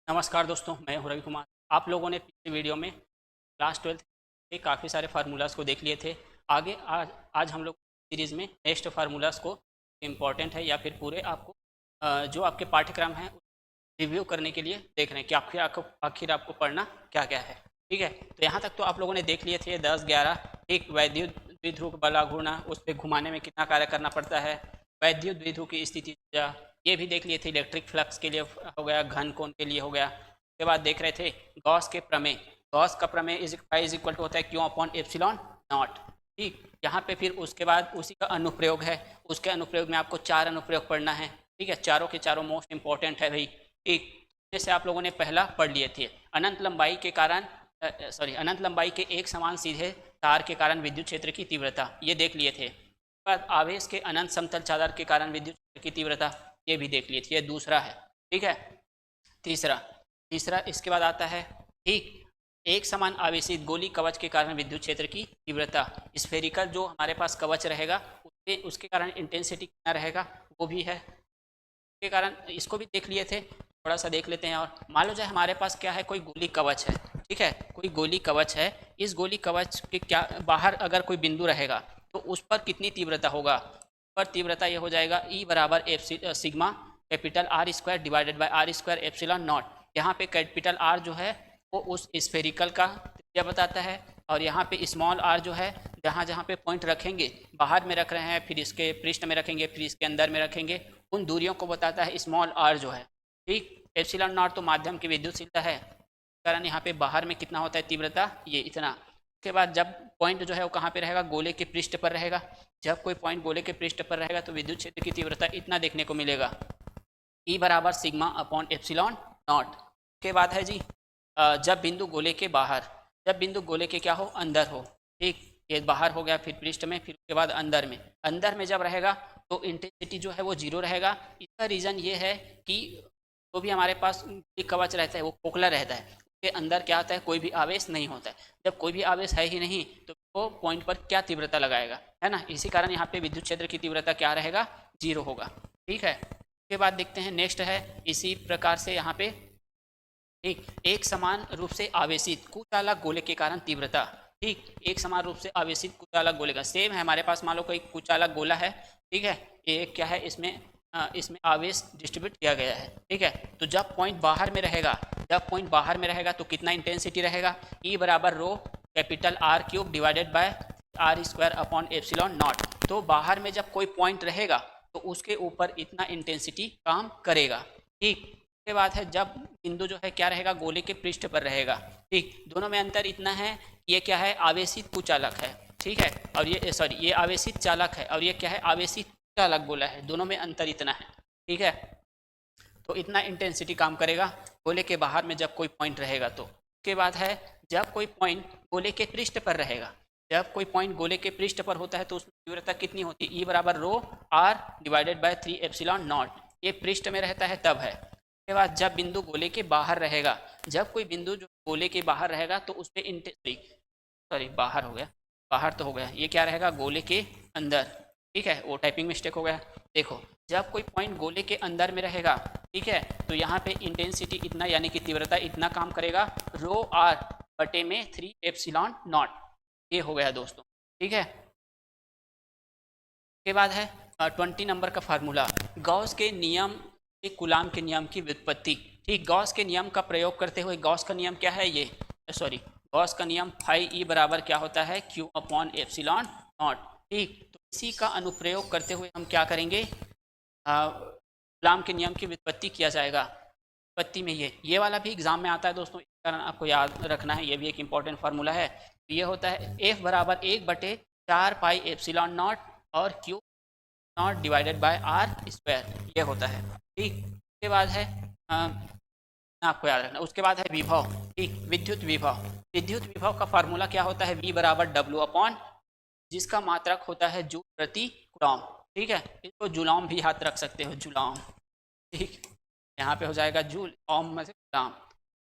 नमस्कार दोस्तों, मैं हूं रवि कुमार। आप लोगों ने पिछले वीडियो में क्लास 12 के काफ़ी सारे फार्मूलाज़ को देख लिए थे। आगे आज हम लोग सीरीज़ में नेक्स्ट फार्मूलाज़ को इम्पॉर्टेंट है या फिर पूरे आपको जो आपके पाठ्यक्रम हैं रिव्यू करने के लिए देख रहे हैं कि आखिर आपको पढ़ना क्या क्या है। ठीक है, तो यहाँ तक तो आप लोगों ने देख लिए थे 10, 11। एक वैद्युत द्विध्रुव बला घूर्णन, उस पर घुमाने में कितना कार्य करना पड़ता है। वैद्युत द्विध्रुव की स्थिति ये भी देख लिए थे। इलेक्ट्रिक फ्लक्स के लिए हो गया, घन कोण के लिए हो गया। उसके बाद देख रहे थे गॉस के प्रमेय। गॉस का प्रमेय इज इक्वल टू होता है क्यू अपॉन एप्सिलॉन नॉट। ठीक, यहाँ पे फिर उसके बाद उसी का अनुप्रयोग है। उसके अनुप्रयोग में आपको 4 अनुप्रयोग पढ़ना है। ठीक है, चारों के चारों मोस्ट इंपॉर्टेंट है भाई। ठीक, जैसे आप लोगों ने पहला पढ़ लिए थे, अनंत लंबाई के कारण अनंत लंबाई के एक समान सीधे तार के कारण विद्युत क्षेत्र की तीव्रता, ये देख लिए थे। बाद आवेश के अनंत समतल चादर के कारण विद्युत क्षेत्र की तीव्रता, ये भी देख लिए थे। ये दूसरा है। ठीक है, तीसरा तीसरा इसके बाद आता है ठीक, एक समान आवेशित गोली कवच के कारण विद्युत क्षेत्र की तीव्रता। स्फेरिकल जो हमारे पास कवच रहेगा उसके कारण इंटेंसिटी कितना रहेगा वो भी है के कारण, इसको भी देख लिए थे। थोड़ा सा देख लेते हैं। और मान लो जाए हमारे पास क्या है, कोई गोली कवच है। ठीक है, कोई गोली कवच है। इस गोली कवच के क्या बाहर अगर कोई बिंदु रहेगा तो उस पर कितनी तीव्रता होगा। पर तीव्रता ये हो जाएगा ई बराबर F sigma capital R square divided by R square epsilon naught. यहाँ पे कैपिटल आर जो है वो उस स्फेरिकल का त्रिज्या बताता है, और यहाँ पे स्मॉल आर जो है जहाँ जहाँ पे पॉइंट रखेंगे, बाहर में रख रहे हैं, फिर इसके पृष्ठ में रखेंगे, फिर इसके अंदर में रखेंगे, उन दूरियों को बताता है स्मॉल आर जो है। ठीक, एप्सिलॉन नॉट तो माध्यम की विद्युतशीलता है, कारण यहाँ पे बाहर में कितना होता है तीव्रता, ये इतना। उसके बाद जब पॉइंट जो है वो कहाँ पे रहेगा, गोले के पृष्ठ पर रहेगा। जब कोई पॉइंट गोले के पृष्ठ पर रहेगा तो विद्युत क्षेत्र की तीव्रता इतना देखने को मिलेगा, ई बराबर सिग्मा अपॉन एप्सिलॉन नॉट। के बाद है जी जब बिंदु गोले के बाहर, जब बिंदु गोले के क्या हो, अंदर हो। ठीक, ये बाहर हो गया, फिर पृष्ठ में, फिर उसके बाद अंदर में जब रहेगा तो इंटेंसिटी जो है वो 0 रहेगा। इसका रीज़न ये है कि जो भी हमारे पास एक कवच रहता है वो खोखला रहता है, उसके अंदर क्या होता है, कोई भी आवेश नहीं होता है। जब कोई भी आवेश है ही नहीं तो वो पॉइंट पर क्या तीव्रता लगाएगा, है ना। इसी कारण यहाँ पे विद्युत क्षेत्र की तीव्रता क्या रहेगा, 0 होगा। ठीक है, उसके बाद देखते हैं नेक्स्ट है इसी प्रकार से यहाँ पे ठीक, एक समान रूप से आवेशित कुचालक गोले के कारण तीव्रता। ठीक, एक समान रूप से आवेशित कुचालक गोले का सेम है हमारे पास। मान लो कोई कुचालक गोला है। ठीक है, ये क्या है, इसमें आवेश डिस्ट्रीब्यूट किया गया है। ठीक है, तो जब पॉइंट बाहर में रहेगा तो कितना इंटेंसिटी रहेगा, ई बराबर rho capital R cube divided by R square upon epsilon nought. तो बाहर में जब कोई पॉइंट रहेगा तो उसके ऊपर इतना इंटेंसिटी काम करेगा। ठीक, उसके बाद है जब बिंदु जो है क्या रहेगा, गोले के पृष्ठ पर रहेगा। ठीक, दोनों में अंतर इतना है, ये क्या है, आवेशित कुचालक है। ठीक है, और ये आवेशित चालक है, और ये क्या है, आवेशित चालक गोला है। दोनों में अंतर इतना है। ठीक है, तो इतना इंटेंसिटी काम करेगा गोले के बाहर में जब कोई पॉइंट रहेगा तो। उसके बाद है जब कोई पॉइंट गोले के पृष्ठ पर रहेगा, जब कोई पॉइंट गोले के पृष्ठ पर होता है तो उसमें तीव्रता कितनी होती है, ई बराबर rho R divided by 3 epsilon nought. ये पृष्ठ में रहता है तब है। उसके बाद जब बिंदु गोले के बाहर रहेगा, जब कोई बिंदु जो गोले के बाहर रहेगा तो उस पर बाहर हो गया, बाहर तो हो गया, ये क्या रहेगा, गोले के अंदर। ठीक है, वो टाइपिंग मिस्टेक हो गया। देखो, जब कोई पॉइंट गोले के अंदर में रहेगा, ठीक है, तो यहाँ पे इंटेंसिटी इतना यानी कि तीव्रता इतना काम करेगा, रो आर बटे में 3 एप्सिलॉन नॉट। ये हो गया दोस्तों। ठीक है, के बाद है 20 नंबर का फार्मूला, गॉस के नियम से कूलाम के नियम की व्युत्पत्ति। ठीक, गॉस के नियम का प्रयोग करते हुए, गॉस का नियम क्या है, ये गॉस का नियम फाई ई बराबर क्या होता है, क्यू अपॉन एप्सिलॉन नॉट। ठीक, तो इसी का अनुप्रयोग करते हुए हम क्या करेंगे, कूलाम के नियम की व्युत्पत्ति किया जाएगा। व्युत्पत्ति में ये वाला भी एग्जाम में आता है दोस्तों, इस कारण आपको याद रखना है, ये भी एक इंपॉर्टेंट फार्मूला है। ये होता है एफ बराबर 1/4 पाई एप्सिलॉन नॉट और Q naught divided by R square, ये होता है। ठीक, उसके बाद है आपको याद रखना, उसके बाद है विभव। ठीक, विद्युत विभव का फार्मूला क्या होता है, V बराबर W अपॉन जिसका मात्रक होता है जूल प्रति कूलॉम। ठीक है, इसको जूलॉम भी हाथ रख सकते हो, जूलॉम। ठीक, यहाँ पे हो जाएगा जूल, ओम में से कूलॉम,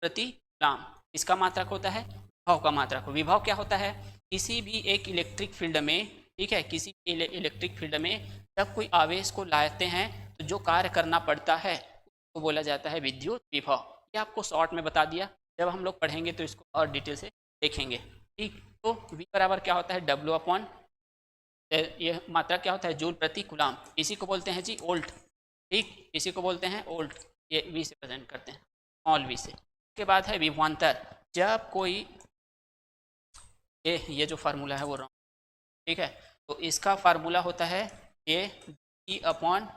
प्रति कूलॉम। इसका मात्रक होता है विभव का मात्रक। विभव क्या होता है, किसी भी एक इलेक्ट्रिक फील्ड में, ठीक है, किसी इलेक्ट्रिक फील्ड में जब कोई आवेश को लाते हैं तो जो कार्य करना पड़ता है उसको बोला जाता है विद्युत विभव। ये आपको शॉर्ट में बता दिया, जब हम लोग पढ़ेंगे तो इसको और डिटेल से देखेंगे। ठीक, तो V बराबर क्या होता है, W अपॉन ये मात्रा क्या होता है, जूल प्रति कूलाम, इसी को बोलते हैं जी वोल्ट। ठीक, इसी को बोलते हैं वोल्ट, ये V से प्रेजेंट करते हैं, स्मॉल v से। उसके बाद है विभवांतर, जब कोई ये जो फार्मूला है वो रॉन्ग, ठीक है, तो इसका फार्मूला होता है ये B upon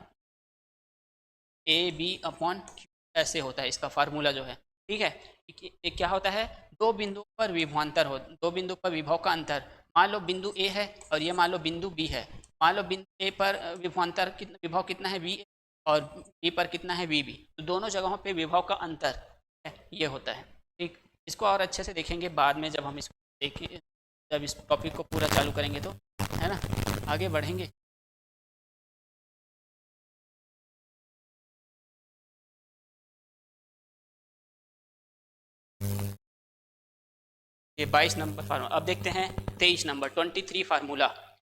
AB upon Q, ऐसे होता है इसका फार्मूला जो है। ठीक है, एक क्या होता है, दो बिंदु पर विभवांतर हो, दो बिंदु पर विभव का अंतर, मान लो बिंदु A है और ये मान लो बिंदु B है, मान लो बिंदु A पर विभवांतर कितना, विभव कितना है V और B पर कितना है VB, तो दोनों जगहों पे विभव का अंतर है, ये होता है। ठीक, इसको और अच्छे से देखेंगे बाद में, जब हम इसको देखें, जब इस टॉपिक को पूरा चालू करेंगे तो, है ना, आगे बढ़ेंगे। ये 22 नंबर फार्मूला। अब देखते हैं 23 नंबर 23 फार्मूला,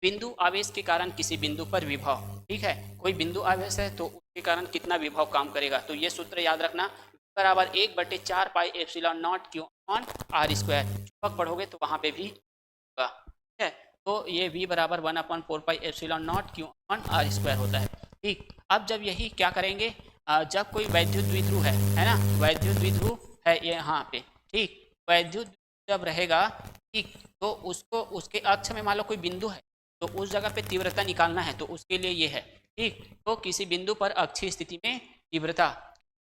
बिंदु आवेश के कारण किसी बिंदु पर विभव। ठीक है, कोई बिंदु आवेश है तो उसके कारण कितना विभव काम करेगा, तो ये सूत्र याद रखना, बराबर 1/4 pi epsilon not Q upon R square. चुपक पढ़ोगे तो वहाँ पे भी होगा। ठीक है, तो ये V बराबर 1/4 pi epsilon not Q upon R square होता है। ठीक, अब जब यही क्या करेंगे, जब कोई वैद्युत द्विध्रुव है ना, वैद्युत द्विध्रुव है ये यहाँ पे। ठीक, वैद्युत जब रहेगा, ठीक, तो उसको उसके अक्ष में मान लो कोई बिंदु है, तो उस जगह पे तीव्रता निकालना है, तो उसके लिए ये है। ठीक, तो किसी बिंदु पर अक्षीय स्थिति में तीव्रता,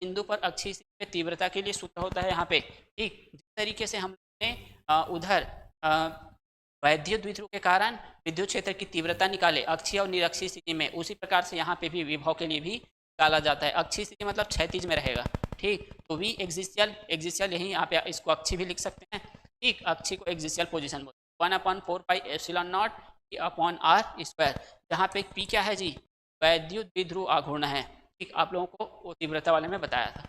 बिंदु पर अक्षीय स्थिति में तीव्रता के लिए सूत्र होता है यहाँ पे। ठीक, जिस तरीके से हम लोगों ने उधर वैद्युत द्विध्रुव के कारण विद्युत क्षेत्र की तीव्रता निकाले अक्षीय और निरक्षीय स्थिति में, उसी प्रकार से यहाँ पे भी विभव के लिए भी निकाला जाता है। अक्षीय स्थिति मतलब क्षैतिज में रहेगा। ठीक, तो V एक्सिशियल, एक्सिशियल यही यहाँ पे इसको अक्षी भी लिख सकते हैं। ठीक, अक्षी को एक्सिशियल पोजीशन बोलते हैं। 1/4 pi epsilon naught upon R square, जहाँ पे P क्या है जी, वैद्युत द्विध्रुव आघूर्ण है। ठीक, आप लोगों को वो तीव्रता वाले में बताया था।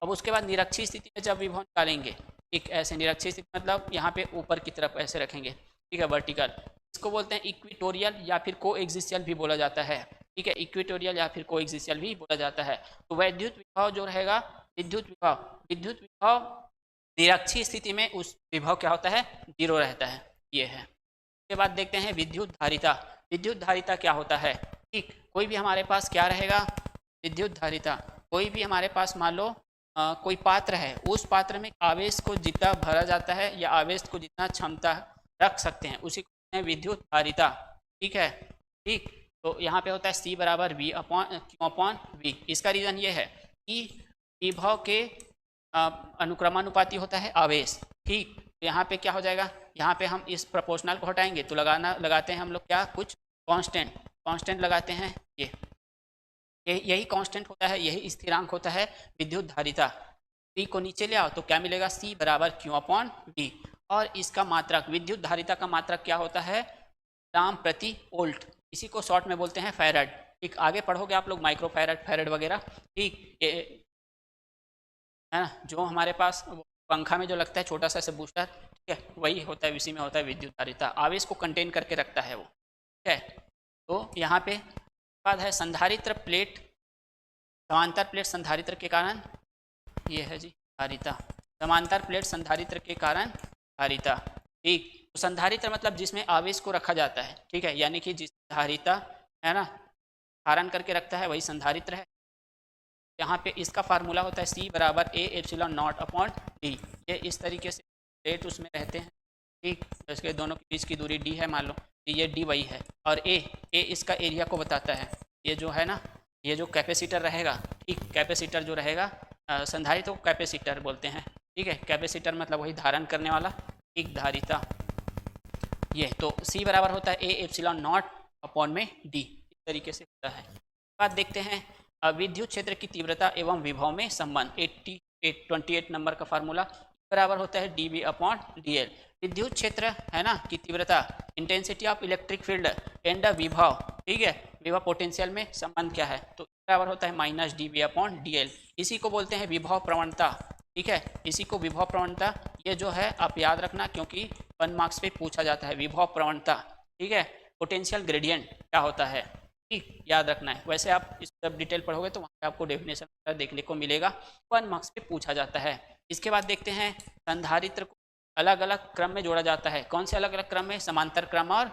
अब उसके बाद निरक्षीय स्थिति में जब विभव निकालेंगे, ठीक, ऐसे निरक्षीय स्थिति मतलब यहाँ पे ऊपर की तरफ ऐसे रखेंगे। ठीक है, वर्टिकल, इसको बोलते हैं इक्विटोरियल या फिर को एक्सिशियल भी बोला जाता है। ठीक है, इक्विटोरियल या फिर को एक्सिशियल भी बोला जाता है। तो वैद्युत विभव जो रहेगा, विद्युत विभव निरक्षीय स्थिति में उस विभव क्या होता है, 0 रहता है, ये है। उसके बाद देखते हैं विद्युत धारिता। विद्युत धारिता क्या होता है, ठीक, कोई भी हमारे पास क्या रहेगा, विद्युत धारिता, कोई भी हमारे पास मान लो कोई पात्र है, उस पात्र में आवेश को जितना भरा जाता है या आवेश को जितना क्षमता रख सकते हैं, उसी को हैं विद्युत धारिता। ठीक है, ठीक, तो यहाँ पे होता है C बराबर V अपॉन V। इसका रीज़न ये है कि विभव के अनुक्रमानुपाती होता है आवेश। ठीक, तो यहाँ पे क्या हो जाएगा, यहाँ पे हम इस प्रोपोर्शनल को हटाएंगे तो लगाते हैं हम लोग क्या, कुछ कांस्टेंट लगाते हैं। यही कांस्टेंट होता है, यही स्थिरांक होता है विद्युत धारिता। P को नीचे ले आओ तो क्या मिलेगा, C बराबर Q अपॉन V। और इसका मात्रक, विद्युत धारिता का मात्रक क्या होता है, ग्राम प्रति वोल्ट, इसी को शॉर्ट में बोलते हैं फैरड। ठीक, आगे पढ़ोगे आप लोग माइक्रो फैरड वगैरह। ठीक, है ना, जो हमारे पास पंखा में जो लगता है छोटा सा से बूस्टर, ठीक है, वही होता है, इसी में होता है विद्युत धारिता, आवेश को कंटेन करके रखता है वो। ठीक है, तो यहाँ पे बाद है संधारित्र प्लेट, समांतर प्लेट संधारित्र के कारण, ये है जी धारिता, समांतर प्लेट संधारित्र के कारण धारिता। ठीक, तो संधारित्र मतलब जिसमें आवेश को रखा जाता है। ठीक है, यानी कि जिस धारिता है ना धारण करके रखता है वही संधारित्र है। यहाँ पे इसका फार्मूला होता है C बराबर A epsilon naught upon D। ये इस तरीके से प्लेट उसमें रहते हैं। ठीक, तो इसके दोनों के बीच की दूरी D है, मान लो ये D वही है, और A इसका एरिया को बताता है। ये जो है ना, ये जो कैपेसिटर रहेगा, ठीक, कैपेसिटर जो रहेगा, संधारित्र को कैपेसिटर बोलते हैं। ठीक है, कैपेसिटर मतलब वही धारण करने वाला। ठीक, धारिता ये, तो C बराबर होता है A एप्सिलॉन नॉट अपॉन में D, इस तरीके से होता है। बात देखते हैं विद्युत क्षेत्र की तीव्रता एवं विभव में संबंध। 28 नंबर का फार्मूला बराबर होता है dB अपॉन dl। विद्युत क्षेत्र है ना की तीव्रता, intensity of electric field and विभव, ठीक है, विभव पोटेंशियल में संबंध क्या है, तो बराबर होता है माइनस dB अपॉन dl। इसी को बोलते हैं विभव प्रवणता। ठीक है, इसी को विभव प्रवणता, ये जो है आप याद रखना क्योंकि 1 मार्क्स पे पूछा जाता है विभव प्रवणता। ठीक है, पोटेंशियल ग्रेडियंट क्या होता है, ठीक, याद रखना है। वैसे आप इस जब डिटेल पढ़ोगे तो वहाँ पे आपको डेफिनेशन देखने को मिलेगा, 1 मार्क्स पे पूछा जाता है। इसके बाद देखते हैं संधारित्र को अलग अलग क्रम में जोड़ा जाता है। कौन से अलग अलग क्रम में? समांतर क्रम और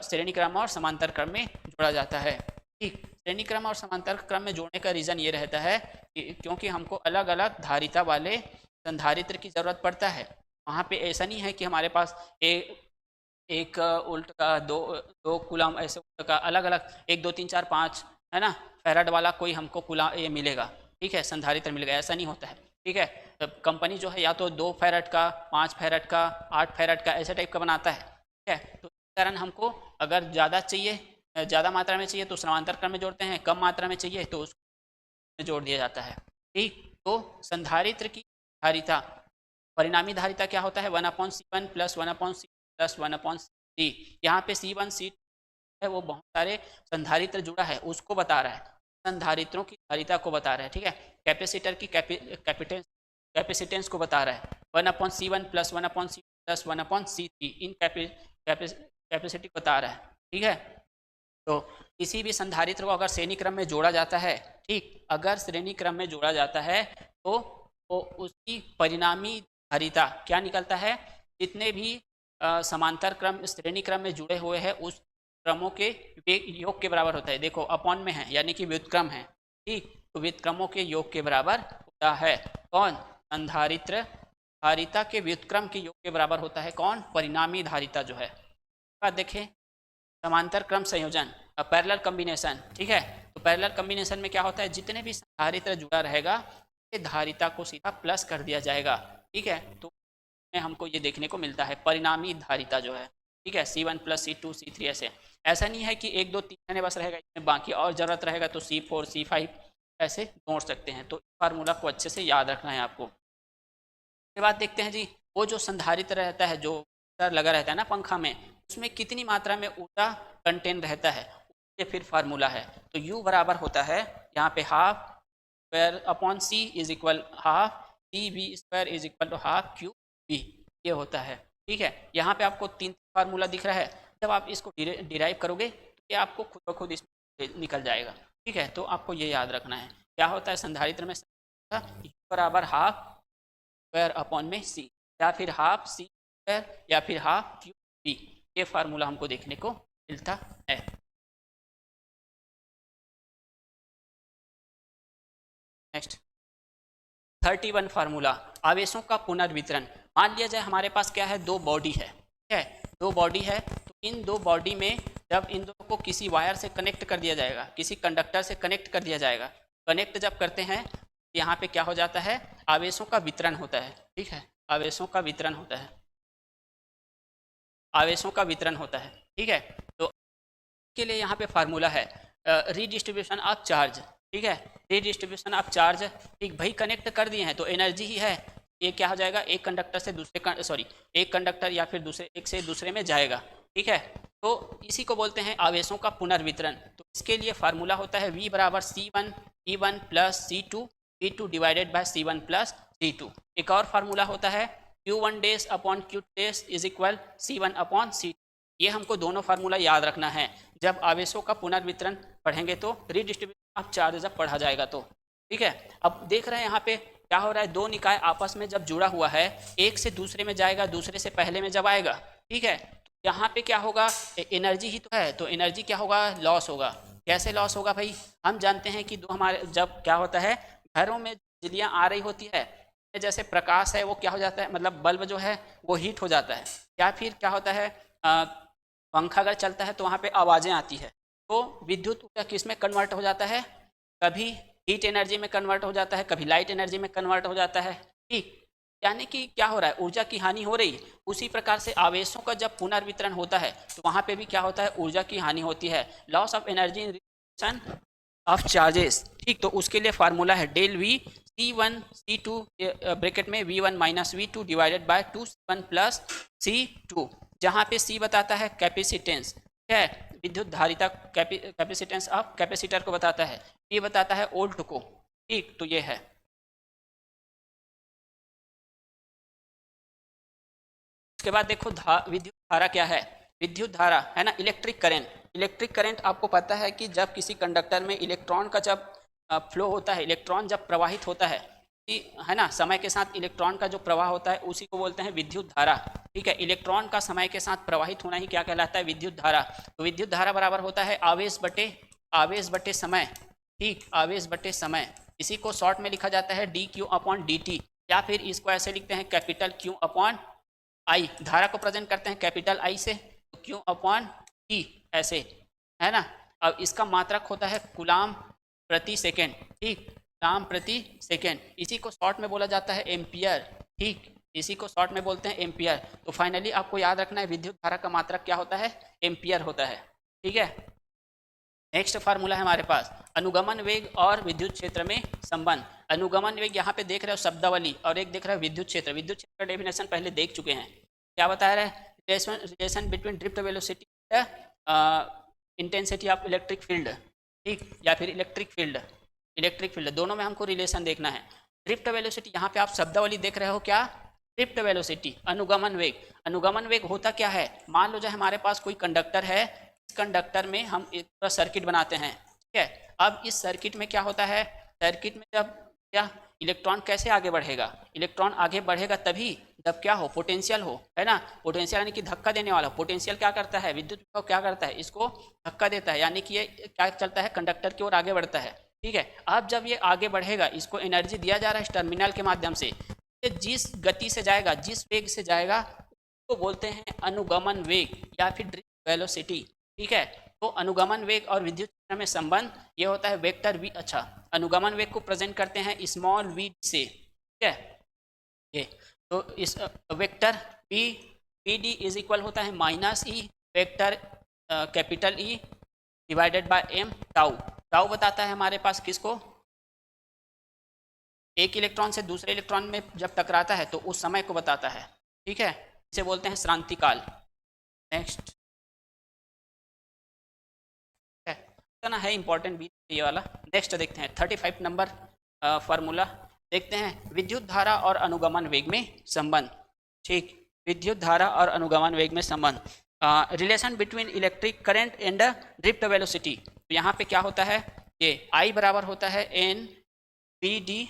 श्रेणी क्रम और समांतर क्रम में जोड़ा जाता है। ठीक, श्रेणी क्रम और समांतर क्रम में जोड़ने का रीज़न ये रहता है कि क्योंकि हमको अलग अलग धारिता वाले संधारित्र की ज़रूरत पड़ता है। वहाँ पे ऐसा नहीं है कि हमारे पास एक उल्ट का दो कूलम, ऐसे उल्ट का अलग अलग 1 2 3 4 5 है ना फैराड वाला कोई हमको कूलम ये मिलेगा, ठीक है, संधारित्र मिलेगा, ऐसा नहीं होता है। ठीक है, तब कंपनी जो है या तो 2 फैराड का, 5 फैराड का, 8 फैराड का ऐसे टाइप का बनाता है। ठीक है, तो इस कारण हमको अगर ज़्यादा चाहिए, ज़्यादा मात्रा में चाहिए तो समांतर क्रम में जोड़ते हैं, कम मात्रा में चाहिए तो उसको जोड़ दिया जाता है। ठीक, तो संधारित्र की धारिता, परिणामी धारिता क्या होता है? 1/C1 plus 1/C plus 1/C। यहाँ पे C1 C है वो बहुत सारे संधारित्र जुड़ा है उसको बता रहा है, संधारित्रों की धारिता को बता रहा है। ठीक है, कैपेसिटर की कैपेसिटेंस को बता रहा है। 1/C1 plus 1/C plus 1/C3 in capacity बता रहा है। ठीक है, तो किसी भी संधारित्र को अगर श्रेणी क्रम में जोड़ा जाता है, ठीक, अगर श्रेणी क्रम में जोड़ा जाता है तो उसकी परिणामी धारिता क्या निकलता है? जितने भी समांतर क्रम श्रेणी क्रम में जुड़े हुए हैं उस क्रमों के योग के बराबर होता है। देखो अपॉन में है यानी कि व्युत्क्रम है। ठीक, तो व्युत्क्रमों के योग के बराबर होता है कौन? संधारित्र धारिता के व्युत्क्रम के योग के बराबर होता है कौन? परिणामी धारिता जो है। बात देखें समांतर क्रम संयोजन, पैरेलल कॉम्बिनेशन। ठीक है, तो पैरेलल कॉम्बिनेशन में क्या होता है? जितने भी संधारित्र जुड़ा रहेगा धारिता को सीधा प्लस कर दिया जाएगा। ठीक है, तो हमको ये देखने को मिलता है परिणामी धारिता जो है। ठीक है, C1 प्लस C2 C3 ऐसा नहीं है कि 1 2 3 बस रहेगा, इसमें बाकी और ज़रूरत रहेगा तो C4 C5 ऐसे जोड़ सकते हैं। तो फार्मूला को अच्छे से याद रखना है आपको। उसके बाद देखते हैं जी, वो जो संधारित्र रहता है, जो लगा रहता है ना पंखा में, उसमें कितनी मात्रा में ऊर्जा कंटेन रहता है, उसके फिर फार्मूला है। तो U बराबर होता है यहाँ पे half square upon C is equal half CV square is equal to half QV, ये होता है। ठीक है, यहाँ पे आपको 3 फार्मूला दिख रहा है। जब आप इसको डिराइव करोगे तो ये आपको खुद ब खुद इसमें निकल जाएगा। ठीक है, तो आपको ये याद रखना है क्या होता है संधारित्र में U बराबर हाफ स्क्वायर अपॉन में C, या फिर हाफ C स्क्वायर या फिर हाफ QV, ये फार्मूला हमको देखने को मिलता है। नेक्स्ट 31 फार्मूला, आवेशों का पुनर्वितरण। मान लिया जाए हमारे पास क्या है, 2 बॉडी है। ठीक है, 2 बॉडी है, तो इन 2 बॉडी में जब इन दोनों को किसी वायर से कनेक्ट कर दिया जाएगा, किसी कंडक्टर से कनेक्ट कर दिया जाएगा, कनेक्ट जब करते हैं यहाँ पे क्या हो जाता है? आवेशों का वितरण होता है। ठीक है, आवेशों का वितरण होता है, आवेशों का वितरण होता है। ठीक है, तो के लिए यहाँ पे फार्मूला है रीडिस्ट्रीब्यूशन ऑफ चार्ज। ठीक है, रीडिस्ट्रीब्यूशन ऑफ चार्ज। ठीक, भाई कनेक्ट कर दिए हैं तो एनर्जी ही है, ये क्या हो जाएगा? एक कंडक्टर से दूसरे एक कंडक्टर या फिर एक से दूसरे में जाएगा। ठीक है, तो इसी को बोलते हैं आवेशों का पुनर्वितरण। तो इसके लिए फार्मूला होता है V बराबर C1 E1 plus C2 V2 divided by C1 plus C2। एक और फार्मूला होता है Q1 days upon Q days is equal C1 upon C2। ये हमको दोनों फार्मूला याद रखना है। जब आवेशों का पुनर्वितरण पढ़ेंगे तो रीडिस्ट्रीब्यूशन ऑफ चार्ज जब पढ़ा जाएगा तो। ठीक है, अब देख रहे हैं यहाँ पे क्या हो रहा है, 2 निकाय आपस में जब जुड़ा हुआ है, एक से दूसरे में जाएगा, दूसरे से पहले में जब आएगा। ठीक है, तो यहाँ पे क्या होगा? एनर्जी ही तो है, तो एनर्जी क्या होगा? लॉस होगा। कैसे लॉस होगा भाई? हम जानते हैं कि हमारे जब क्या होता है, घरों में बिजलियाँ आ रही होती है, जैसे प्रकाश है वो क्या हो जाता है, मतलब बल्ब जो है वो हीट हो जाता है, या फिर क्या होता है पंखा अगर चलता है तो वहाँ पे आवाज़ें आती है, तो विद्युत ऊर्जा किस में कन्वर्ट हो जाता है? कभी हीट एनर्जी में कन्वर्ट हो जाता है, कभी लाइट एनर्जी में कन्वर्ट हो जाता है। ठीक, यानी कि क्या हो रहा है? ऊर्जा की हानि हो रही है। उसी प्रकार से आवेशों का जब पुनर्वितरण होता है तो वहाँ पे भी क्या होता है? ऊर्जा की हानि होती है, loss of energy in reduction of charges. ठीक, तो उसके लिए फार्मूला है del V C1 C2 bracket में V1 minus V2 divided by 2 C1 plus C2, जहाँ पे C बताता है कैपेसिटेंस, है विद्युत धारिता, कैपेसिटेंस ऑफ कैपेसिटर को बताता है, ये बताता है वोल्ट को। ठीक, तो ये है। उसके बाद देखो विद्युत धारा क्या है? विद्युत धारा है ना, इलेक्ट्रिक करंट। इलेक्ट्रिक करंट आपको पता है कि जब किसी कंडक्टर में इलेक्ट्रॉन का जब फ्लो होता है, इलेक्ट्रॉन जब प्रवाहित होता है ना, समय के साथ इलेक्ट्रॉन का जो प्रवाह होता है उसी को बोलते हैं विद्युत धारा। ठीक है, इलेक्ट्रॉन का समय के साथ प्रवाहित होना ही क्या कहलाता है? विद्युत धारा। तो विद्युत धारा बराबर होता है आवेश बटे समय। ठीक, आवेश बटे समय। इसी को शॉर्ट में लिखा जाता है D Q upon D T, या फिर इसको ऐसे लिखते हैं कैपिटल क्यू अपॉन आई। धारा को प्रेजेंट करते हैं कैपिटल आई से, तो क्यू अपॉन टी ऐसे, है ना। अब इसका मात्रक होता है कूलाम प्रति सेकेंड। ठीक, कूलाम प्रति सेकेंड। इसी को शॉर्ट में बोला जाता है एम्पियर। ठीक, इसी को शॉर्ट में बोलते हैं एम्पियर। तो फाइनली आपको याद रखना है विद्युत धारा का मात्रक क्या होता है? एम्पियर होता है। ठीक है, नेक्स्ट फार्मूला है हमारे पास अनुगमन वेग और विद्युत क्षेत्र में संबंध। अनुगमन वेग यहाँ पे देख रहे हो शब्दावली, और एक देख रहे हो विद्युत क्षेत्र। विद्युत क्षेत्र का डेफिनेशन पहले देख चुके हैं। क्या बता रहे हैं? Relation between drift velocity intensity of electric field. ठीक, या फिर इलेक्ट्रिक फील्ड दोनों में हमको रिलेशन देखना है। ड्रिफ्ट वेलोसिटी, यहाँ पे आप शब्दावली देख रहे हो क्या? Drift velocity. अनुगमन वेग होता क्या है? मान लो जो हमारे पास कोई कंडक्टर है, इस कंडक्टर में हम एक पूरा सर्किट बनाते हैं। ठीक है, अब इस सर्किट में क्या होता है? सर्किट में जब क्या इलेक्ट्रॉन कैसे आगे बढ़ेगा? इलेक्ट्रॉन आगे बढ़ेगा तभी जब क्या हो? पोटेंशियल हो, है ना। पोटेंशियल यानी कि धक्का देने वाला। पोटेंशियल क्या करता है? विद्युत विभव क्या करता है? इसको धक्का देता है, यानी कि ये क्या चलता है? कंडक्टर की ओर आगे बढ़ता है। ठीक है, अब जब ये आगे बढ़ेगा, इसको एनर्जी दिया जा रहा है टर्मिनल के माध्यम से। ये जिस गति से जाएगा, जिस वेग से जाएगा, उसको बोलते हैं अनुगमन वेग या फिर ड्रिफ्ट वेलोसिटी। ठीक है, तो अनुगमन वेग और विद्युत क्षेत्र में संबंध ये होता है वेक्टर वी। अच्छा, अनुगमन वेग को प्रेजेंट करते हैं स्मॉल वी से। ठीक है, ये तो इस vector P D is equal होता है minus E vector capital E divided by M tau. Tau बताता है हमारे पास किसको? एक इलेक्ट्रॉन से दूसरे इलेक्ट्रॉन में जब टकराता है तो उस समय को बताता है। ठीक है, इसे बोलते हैं श्रांति काल। नेक्स्ट ना है इंपॉर्टेंट भी ये वाला। नेक्स्ट देखते हैं 35 नंबर फार्मूला देखते हैं विद्युत धारा और अनुगमन वेग में संबंध। ठीक, विद्युत धारा और अनुगमन वेग में संबंध। Relation between electric current and drift velocity. तो यहाँ पे क्या होता है? ये I बराबर होता है एन पी डी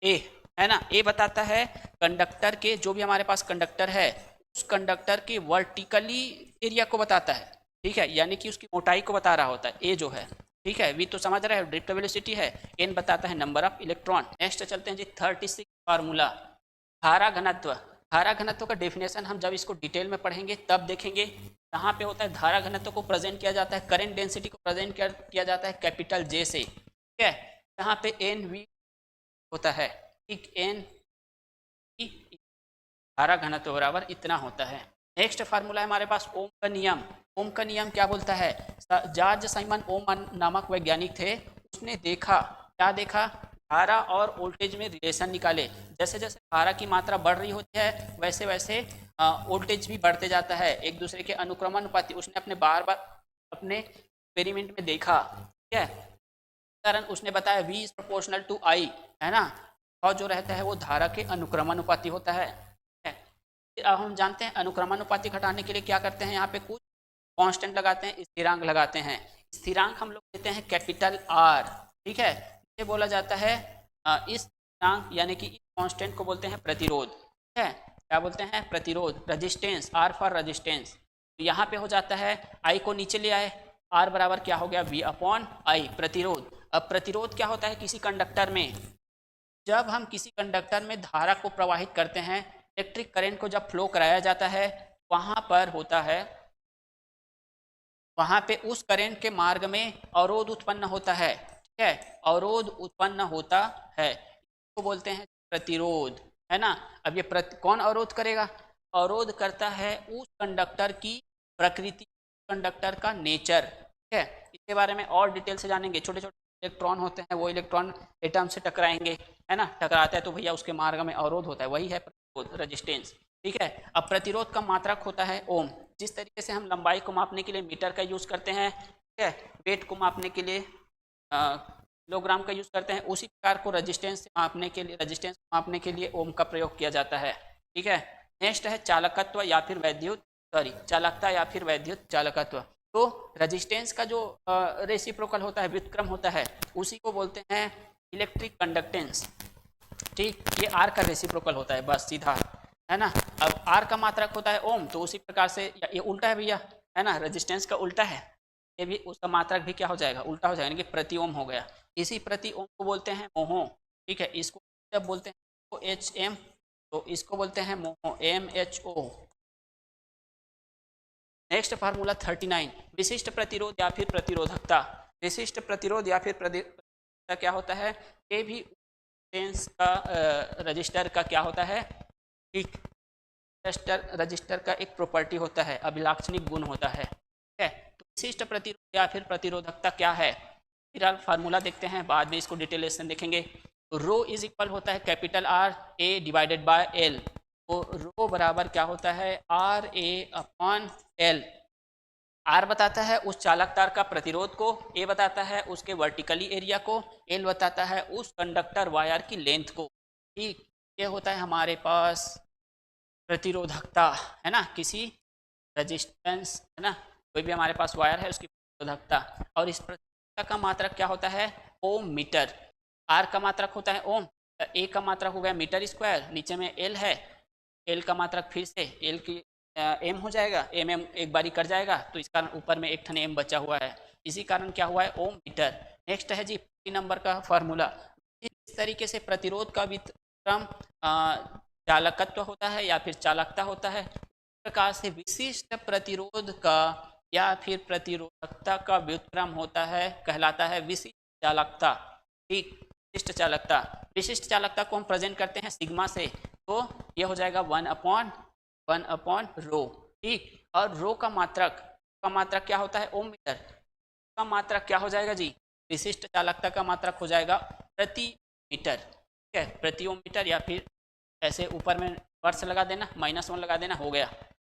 ए, है ना। ए बताता है कंडक्टर के, जो भी हमारे पास कंडक्टर है उस कंडक्टर के वर्टिकली एरिया को बताता है। ठीक है, यानी कि उसकी मोटाई को बता रहा होता है ए जो है। ठीक है, वी तो समझ रहे हैं, ड्रिफ्ट वेलोसिटी है। एन बताता है नंबर ऑफ इलेक्ट्रॉन। नेक्स्ट चलते हैं जी 36 फार्मूला धारा घनत्व। धारा घनत्व का डेफिनेशन हम जब इसको डिटेल में पढ़ेंगे तब देखेंगे। यहाँ पे होता है धारा घनत्व को प्रेजेंट किया जाता है, करंट डेंसिटी को प्रेजेंट किया जाता है कैपिटल जे से। ठीक है, यहाँ पे एन वी होता है। ठीक, एन धारा घनत्व बराबर इतना होता है। नेक्स्ट फार्मूला है हमारे पास ओम का नियम। ओम का नियम क्या बोलता है? जॉर्ज साइमन ओम नामक वैज्ञानिक थे, उसने देखा, क्या देखा? धारा और वोल्टेज में रिलेशन निकाले। जैसे जैसे धारा की मात्रा बढ़ रही होती है वैसे वैसे वोल्टेज भी बढ़ते जाता है, एक दूसरे के अनुक्रमानुपाती। उसने अपने बार अपने एक्सपेरिमेंट में देखा। ठीक है, कारण उसने बताया V is proportional to I, है ना। और जो रहता है वो धारा के अनुक्रमानुपाती होता है। अब हम जानते हैं अनुक्रमानुपाती घटाने के लिए क्या करते हैं? यहाँ पे कुछ कांस्टेंट लगाते हैं, स्थिरांक लगाते हैं। स्थिरांक हम लोग देते हैं कैपिटल R। ठीक है, ये बोला जाता है इस स्थिरांक यानी कि इस कांस्टेंट को बोलते हैं प्रतिरोध। ठीक है, क्या बोलते हैं? प्रतिरोध, रेजिस्टेंस, R फॉर रेजिस्टेंस। तो यहाँ पे हो जाता है I को नीचे ले आए, R बराबर क्या हो गया? V अपॉन I, प्रतिरोध। अब प्रतिरोध क्या होता है किसी कंडक्टर में? जब हम किसी कंडक्टर में धारा को प्रवाहित करते हैं, इलेक्ट्रिक करंट को जब फ्लो कराया जाता है, वहां पर होता है, वहां पे उस करंट के मार्ग में अवरोध उत्पन्न होता है। ठीक है, अवरोध उत्पन्न होता है, इसको बोलते हैं प्रतिरोध, है ना। अब ये कौन अवरोध करेगा? अवरोध करता है उस कंडक्टर की प्रकृति, कंडक्टर का नेचर। ठीक है, इसके बारे में और डिटेल से जानेंगे। छोटे छोटे इलेक्ट्रॉन होते हैं, वो इलेक्ट्रॉन एटम से टकराएंगे, है ना। टकराता है तो भैया उसके मार्ग में अवरोध होता है, वही है प्रतिरोध, रेजिस्टेंस। ठीक है, अब प्रतिरोध का मात्रक होता है ओम। जिस तरीके से हम लंबाई को मापने के लिए मीटर का यूज करते हैं, ठीक है, वेट को मापने के लिए किलोग्राम का यूज करते हैं, उसी प्रकार को रेजिस्टेंस मापने के लिए ओम का प्रयोग किया जाता है। ठीक है, नेक्स्ट है चालकत्व या फिर वैद्युत चालकता या फिर वैद्युत चालकत्व। तो रेजिस्टेंस का जो रेसिप्रोकल होता है, व्युत्क्रम होता है, उसी को बोलते हैं इलेक्ट्रिक कंडक्टेंस। ठीक, ये आर का रेसिप्रोकल होता है, बस सीधा, है ना। अब आर का मात्रक होता है ओम, तो उसी प्रकार से ये उल्टा है भैया, है ना, रेजिस्टेंस का उल्टा है, ये भी उसका मात्रक भी क्या हो जाएगा, उल्टा हो जाएगा, यानी कि प्रति ओम हो गया। इसी प्रति ओम को बोलते हैं मोहो। ठीक है, इसको जब बोलते हैं एच एम, तो इसको बोलते हैं mho, M H O. Next formula 39, विशिष्ट प्रतिरोध या फिर प्रतिरोधकता। विशिष्ट प्रतिरोध या फिर प्रतिरोधकता क्या होता है, ये भी का रजिस्टर का क्या होता है, ठीक, रजिस्टर का एक प्रॉपर्टी होता है, अभिलाक्षणिक गुण होता है। ठीक है, तो विशिष्ट प्रतिरोध या फिर प्रतिरोधकता क्या है, फिर फार्मूला देखते हैं, बाद में इसको डिटेलेशन देखेंगे। तो रो इज इक्वल होता है capital R A divided by L. तो रो बराबर क्या होता है, R A upon L. R बताता है उस चालक तार का प्रतिरोध को, ए बताता है उसके वर्टिकली एरिया को, एल बताता है उस कंडक्टर वायर की लेंथ को। ठीक, ये होता है हमारे पास प्रतिरोधकता, है ना, किसी रेजिस्टेंस, है ना, कोई भी हमारे पास वायर है उसकी प्रतिरोधकता। और इस प्रतिरोधकता का मात्रक क्या होता है, ओम मीटर। आर का मात्रक होता है ओम, ए का मात्रक हो गया मीटर स्क्वायर, नीचे में एल है, एल का मात्रक फिर से एल की एम हो जाएगा, एम एम एक बारी कर जाएगा, तो इस कारण ऊपर में एक ठन एम बचा हुआ है, इसी कारण क्या हुआ है, ओम मीटर। नेक्स्ट है जी 50 नंबर का फार्मूला। इस तरीके से प्रतिरोध का व्युत्क्रम चालकत्व होता है या फिर चालकता होता है, इस प्रकार से विशिष्ट प्रतिरोध का या फिर प्रतिरोधकता का व्युत्क्रम होता है, कहलाता है विशिष्ट चालकता। ठीक, विशिष्ट चालकता, विशिष्ट चालकता को हम प्रेजेंट करते हैं सिग्मा से, तो ये हो जाएगा 1 अपॉन रो। ठीक, और रो का मात्रक क्या होता है, ओम मीटर का मात्रक क्या हो जाएगा जी, विशिष्ट चालकता का मात्रक हो जाएगा प्रति मीटर। ठीक है, प्रति ओम मीटर, या फिर ऐसे ऊपर में वर्ष लगा देना, -1 लगा देना, हो गया।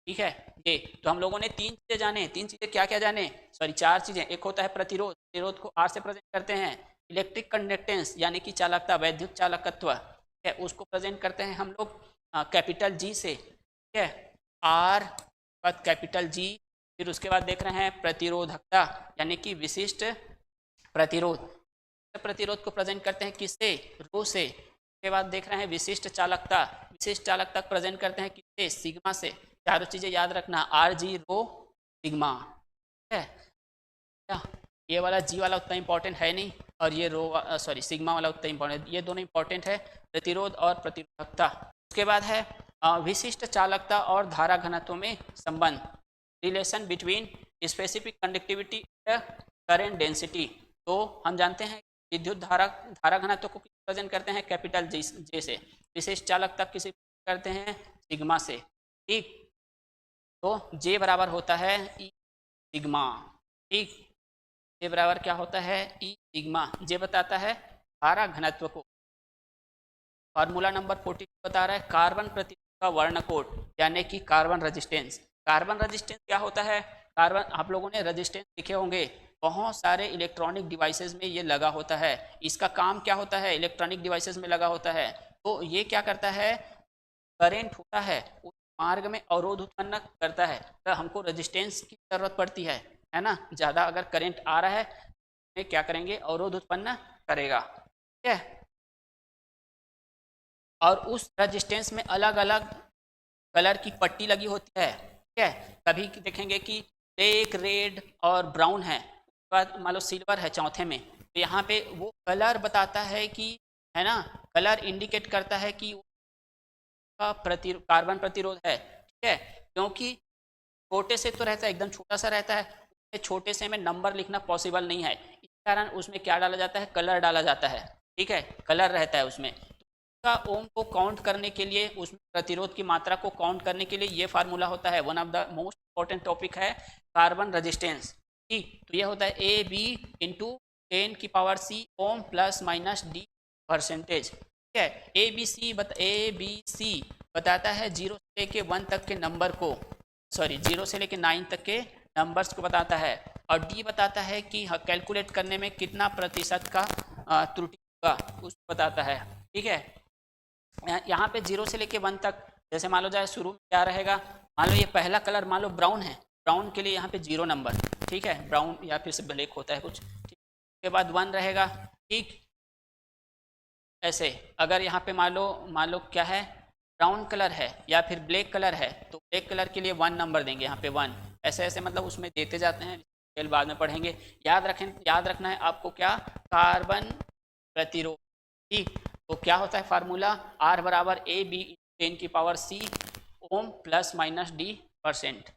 ठीक है, ये तो हम लोगों ने 3 चीजें जाने, 3 चीजें क्या क्या जाने, सॉरी 4 चीजें। एक होता है प्रतिरोध, प्रतिरोध को आर से प्रेजेंट करते हैं। इलेक्ट्रिक कंडक्टेंस यानी कि चालकता, वैद्युत चालकत्व है, उसको प्रेजेंट करते हैं हम लोग कैपिटल जी से। ठीक है, आर बाद कैपिटल जी, फिर उसके बाद देख रहे हैं प्रतिरोधकता यानी कि विशिष्ट प्रतिरोध, प्रतिरोध को प्रेजेंट करते हैं किससे, रो से। उसके बाद देख रहे हैं विशिष्ट चालकता, विशिष्ट चालकता प्रेजेंट करते हैं किससे, सिग्मा से। चारों चीजें याद रखना, आर जी रो सिग्मा। ठीक है, क्या ये वाला जी वाला उतना इंपॉर्टेंट है नहीं, और ये रो सॉरी सिग्मा वाला उतना इंपॉर्टेंट, ये दोनों इंपॉर्टेंट है, प्रतिरोध और प्रतिरोधकता। उसके बाद है विशिष्ट चालकता और धारा घनत्व में संबंध, relation between specific conductivity current density. तो हम जानते हैं विद्युत धारा घनत्व को प्रेजेंट करते हैं कैपिटल जे से, विशिष्ट चालकता किसे करते हैं, सिग्मा से। ठीक, तो जे बराबर होता है ई सिग्मा। ठीक, जे बराबर क्या होता है, ई सिग्मा। जे बताता है धारा घनत्व को। फार्मूला नंबर 42 बता रहा है कार्बन प्रतिरोध का वर्ण कोड यानी कि कार्बन रेजिस्टेंस। कार्बन रेजिस्टेंस क्या होता है, कार्बन, आप लोगों ने रेजिस्टेंस लिखे होंगे, बहुत सारे इलेक्ट्रॉनिक डिवाइसेस में ये लगा होता है। इसका काम क्या होता है, इलेक्ट्रॉनिक डिवाइसेस में लगा होता है, तो ये क्या करता है, करेंट होता है उस मार्ग में अवरोध उत्पन्न करता है, तो हमको रेजिस्टेंस की जरूरत पड़ती है ना। ज़्यादा अगर करेंट आ रहा है क्या करेंगे, अवरोध उत्पन्न करेगा। ठीक है, और उस रेजिस्टेंस में अलग अलग कलर की पट्टी लगी होती है। ठीक है, कभी देखेंगे कि ब्लैक, रेड और ब्राउन है, उसके बाद मान लो सिल्वर है चौथे में, तो यहाँ पे वो कलर बताता है कि, है ना, कलर इंडिकेट करता है कि का कार्बन प्रतिरोध है। ठीक है, क्योंकि छोटे से तो रहता है, एकदम छोटा सा रहता है, छोटे से में नंबर लिखना पॉसिबल नहीं है, इस कारण उसमें क्या डाला जाता है, कलर डाला जाता है। ठीक है, कलर रहता है उसमें। का ओम को काउंट करने के लिए, उसमें प्रतिरोध की मात्रा को काउंट करने के लिए ये फार्मूला होता है। One of the most important topic है कार्बन रेजिस्टेंस। ठीक, तो ये होता है ए बी इंटू 10 की power C ohm plus minus D percentage. ठीक है, ए बी सी बताता है 0 से लेके 1 तक के नंबर को, सॉरी 0 से लेके 9 तक के नंबर्स को बताता है, और डी बताता है कि कैलकुलेट करने में कितना प्रतिशत का त्रुटि होगा, उसको बताता है। ठीक है, यहाँ पे 0 से लेके 1 तक, जैसे मान लो जाए शुरू में क्या रहेगा, मान लो ये पहला कलर मान लो ब्राउन है, ब्राउन के लिए यहाँ पे 0 नंबर, ठीक है, ब्राउन या फिर से ब्लैक होता है कुछ, ठीक। उसके बाद 1 रहेगा, ठीक। ऐसे अगर यहाँ पे मान लो क्या है, ब्राउन कलर है या फिर ब्लैक कलर है, तो ब्लैक कलर के लिए 1 नंबर देंगे यहाँ पे 1। ऐसे ऐसे मतलब उसमें देते जाते हैं, डिटेल बाद में पढ़ेंगे। याद रखना है आपको क्या, कार्बन प्रतिरोध, ठीक। तो क्या होता है फार्मूला, R बराबर AB 10⁻⁶ ओम प्लस माइनस D%,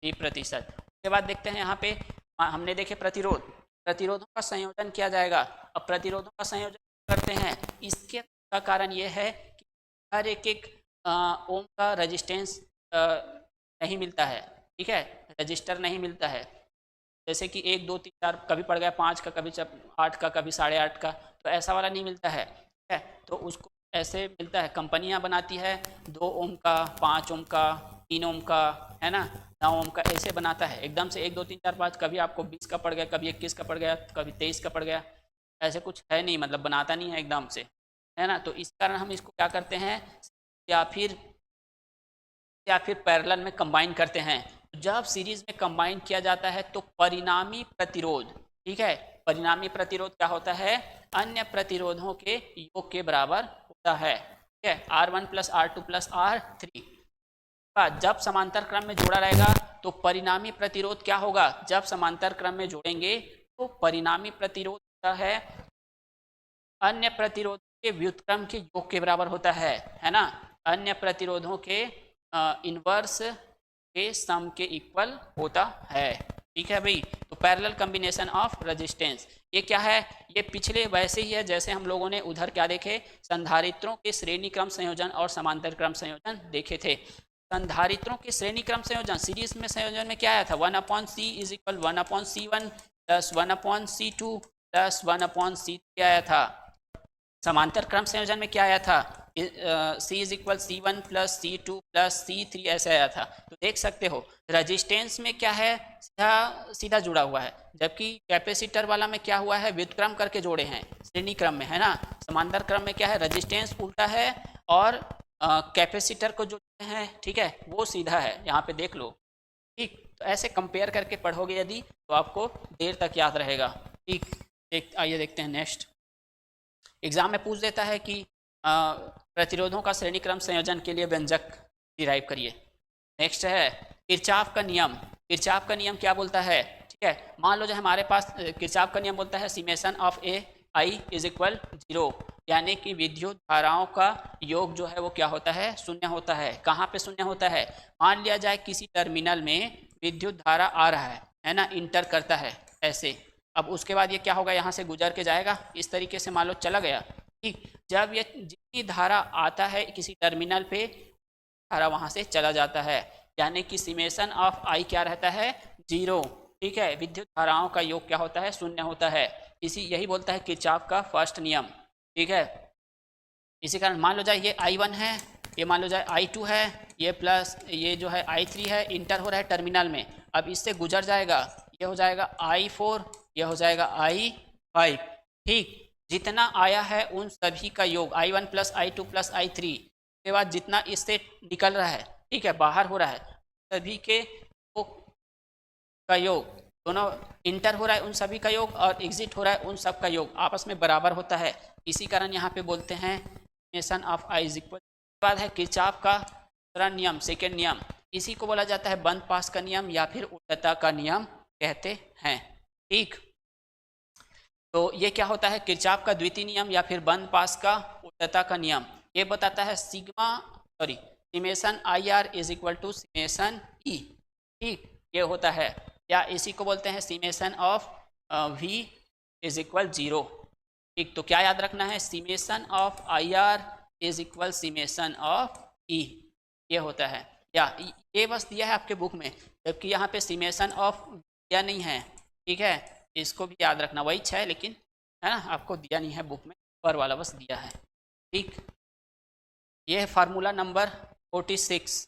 D%। उसके बाद देखते हैं यहाँ पे हमने देखे प्रतिरोधों का संयोजन किया जाएगा। अब प्रतिरोधों का संयोजन करते हैं, इसके का कारण ये है कि हर एक ओम का रेजिस्टेंस नहीं मिलता है, ठीक है, रजिस्टर नहीं मिलता है। जैसे कि 1 2 3 4 कभी पड़ गया 5 का, कभी 8 का, कभी 8.5 का, तो ऐसा वाला नहीं मिलता है, ठीक है। तो उसको ऐसे मिलता है, कंपनियां बनाती है 2 ओम का, 5 ओम का, 3 ओम का, है ना, 9 ओम का, ऐसे बनाता है। एकदम से 1 2 3 4 5 कभी आपको 20 का पड़ गया, कभी 21 का पड़ गया, कभी 23 का पड़ गया, ऐसे कुछ है नहीं, मतलब बनाता नहीं है एकदम से, है ना। तो इस कारण हम इसको क्या करते हैं, या फिर पैरेलल में कंबाइन करते हैं। जब सीरीज में कंबाइन किया जाता है तो परिणामी प्रतिरोध, ठीक है, परिणामी प्रतिरोध क्या होता है, अन्य प्रतिरोधों के योग के बराबर होता है, ठीक है, R1 + R2 + R3। जब समांतर क्रम में जोड़ा रहेगा तो परिणामी प्रतिरोध क्या होगा, जब समांतर क्रम में जोड़ेंगे तो परिणामी प्रतिरोध होता है अन्य प्रतिरोध के व्युत्क्रम के योग के बराबर होता है ना, अन्य प्रतिरोधों के इनवर्स के सम के इक्वल होता है, ठीक है भाई। तो पैरेलल कॉम्बिनेशन ऑफ रेजिस्टेंस, ये क्या है, ये पिछले वैसे ही है जैसे हम लोगों ने उधर क्या देखे, संधारित्रों के श्रेणी क्रम संयोजन और समांतर क्रम संयोजन देखे थे। संधारित्रों के श्रेणी क्रम संयोजन, सीरीज में संयोजन में क्या आया था, 1/c = 1/c1 + 1/c2 + 1/c3 आया था। समांतर क्रम संयोजन में क्या आया था, C = C1 + C2 + C3 ऐसे आया था। तो देख सकते हो रेजिस्टेंस में क्या है, सीधा जुड़ा हुआ है, जबकि कैपेसिटर वाला में क्या हुआ है, व्युत्क्रम करके जोड़े हैं श्रेणी क्रम में, है ना। समांतर क्रम में क्या है, रेजिस्टेंस उल्टा है और कैपेसिटर को जो है, ठीक है, वो सीधा है, यहाँ पे देख लो, ठीक। तो ऐसे कंपेयर करके पढ़ोगे यदि तो आपको देर तक याद रहेगा, ठीक। आइए देखते हैं नेक्स्ट। एग्जाम में पूछ देता है कि प्रतिरोधों का श्रेणी क्रम संयोजन के लिए व्यंजक डिराइव करिए। नेक्स्ट है किरचॉफ का नियम। किरचॉफ का नियम क्या बोलता है, ठीक है, मान लो जो हमारे पास किरचॉफ का नियम बोलता है समेशन ऑफ AI = 0, यानी कि विद्युत धाराओं का योग जो है वो क्या होता है, शून्य होता है। कहाँ पे शून्य होता है, मान लिया जाए किसी टर्मिनल में विद्युत धारा आ रहा है ना, इंटर करता है ऐसे। अब उसके बाद ये क्या होगा, यहाँ से गुजर के जाएगा, इस तरीके से मान लो चला गया, ठीक। जब ये जितनी धारा आता है किसी टर्मिनल पे, धारा वहाँ से चला जाता है, यानी कि समेशन ऑफ I क्या रहता है, 0, ठीक है। विद्युत धाराओं का योग क्या होता है, शून्य होता है। यही बोलता है किरचॉफ का फर्स्ट नियम, ठीक है। इसी कारण मान लो जाए ये I1 है, ये मान लो जाए I2 है, ये प्लस ये जो है I3 है, इंटर हो रहा है टर्मिनल में। अब इससे गुजर जाएगा, ये हो जाएगा I4, ये हो जाएगा I5, ठीक। जितना आया है उन सभी का योग I1 + I2 + I3 के बाद जितना इससे निकल रहा है, ठीक है, बाहर हो रहा है, सभी के का योग, दोनों इंटर हो रहा है उन सभी का योग और एग्जिट हो रहा है उन सब का योग आपस में बराबर होता है। इसी कारण यहाँ पे बोलते हैं समेशन ऑफ I = बाद है किरचॉफ का दूसरा नियम, सेकेंड नियम, इसी को बोला जाता है बंद पास का नियम या फिर उल्टता का नियम कहते हैं, ठीक। तो ये क्या होता है, किरचॉफ का द्वितीय नियम या फिर बंद पास का उल्टता का नियम, ये बताता है समेशन IR = समेशन E, ठीक, ये होता है। या इसी को बोलते हैं समेशन ऑफ V = 0, ठीक। तो क्या याद रखना है, summation of IR = summation of E, ये होता है। या ये बस दिया है आपके बुक में, जबकि यहाँ पे समेशन ऑफ दिया नहीं है, ठीक है, इसको भी याद रखना, वही है लेकिन, है ना, आपको दिया नहीं है बुक में, पर वाला बस दिया है, ठीक। ये है फार्मूला नंबर 46।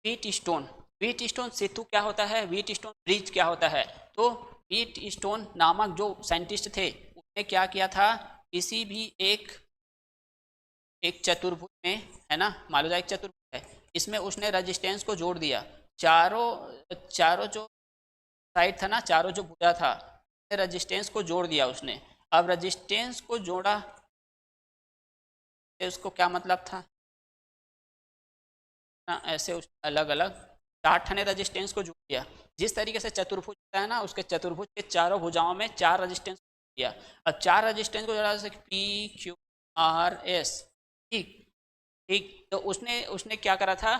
व्हीटस्टोन सेतु क्या होता है, व्हीटस्टोन ब्रिज क्या होता है। तो व्हीटस्टोन नामक जो साइंटिस्ट थे उसने क्या किया था, किसी भी एक चतुर्भुज में, है ना, मान लो जाए एक चतुर्भुज है, इसमें उसने रेजिस्टेंस को जोड़ दिया, चारों जो साइड था ना, चारों जो भुजा था, रेजिस्टेंस को जोड़ दिया उसने। अब रेजिस्टेंस को जोड़ा, उसको क्या मतलब था ना, ऐसे उस अलग अलग 4 ने रेजिस्टेंस को जोड़ दिया। जिस तरीके से चतुर्भुज होता है ना, उसके चतुर्भुज के चारों भुजाओं में 4 रेजिस्टेंस दिया। अब 4 रेजिस्टेंस को जोड़ा, जैसे पी क्यू आर एस, ठीक ठीक। तो उसने उसने क्या करा था,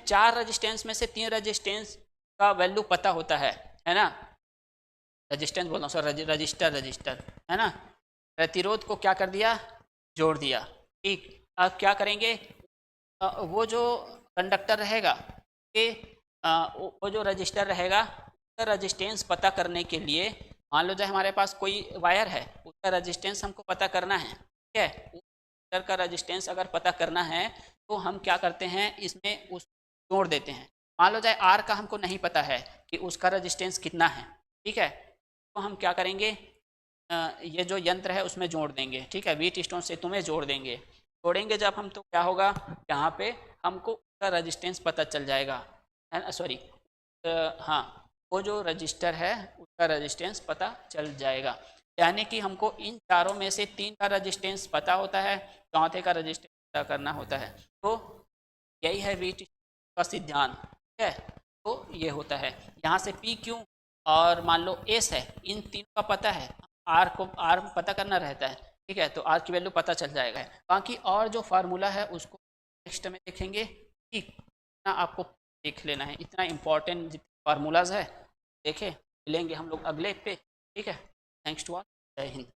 4 रेजिस्टेंस में से 3 रेजिस्टेंस का वैल्यू पता होता है ना, रेजिस्टेंस बोल रहा हूँ सर, रजिस्टर रजिस्टर है ना। प्रतिरोध को क्या कर दिया, जोड़ दिया, ठीक। अब क्या करेंगे, वो जो कंडक्टर रहेगा कि वो जो रजिस्टर रहेगा, उसका रजिस्टेंस पता करने के लिए, मान लो जाए हमारे पास कोई वायर है, उसका रजिस्टेंस हमको पता करना है, ठीक है। रजिस्टर का रजिस्टेंस अगर पता करना है तो हम क्या करते हैं, इसमें उस जोड़ देते हैं। मान लो जाए आर का हमको नहीं पता है कि उसका रजिस्टेंस कितना है, ठीक है, तो हम क्या करेंगे, ये जो यंत्र है उसमें जोड़ देंगे, ठीक है, व्हीट स्टोन से तुम्हें जोड़ देंगे। जोड़ेंगे जब हम, तो क्या होगा, यहाँ पे हमको उसका रजिस्टेंस पता चल जाएगा, है ना, सॉरी, हाँ, वो जो रजिस्टर है उसका रजिस्टेंस पता चल जाएगा। यानी कि हमको इन चारों में से 3 का रजिस्टेंस पता होता है, चौथे का रजिस्टेंस पता करना होता है। तो यही है व्हीट का सिद्धांत, ठीक है। तो ये होता है, यहाँ से पी क्यू और मान लो एस है, इन तीनों का पता है, आर पता करना रहता है, ठीक है। तो आर की वैल्यू पता चल जाएगा। बाकी और जो फार्मूला है उसको नेक्स्ट में देखेंगे, ठीक। इतना आपको देख लेना है, इतना इम्पोर्टेंट जितने फार्मूलाज है देखे, मिलेंगे हम लोग अगले पे, ठीक है। थैंक्स टू ऑल, जय हिंद।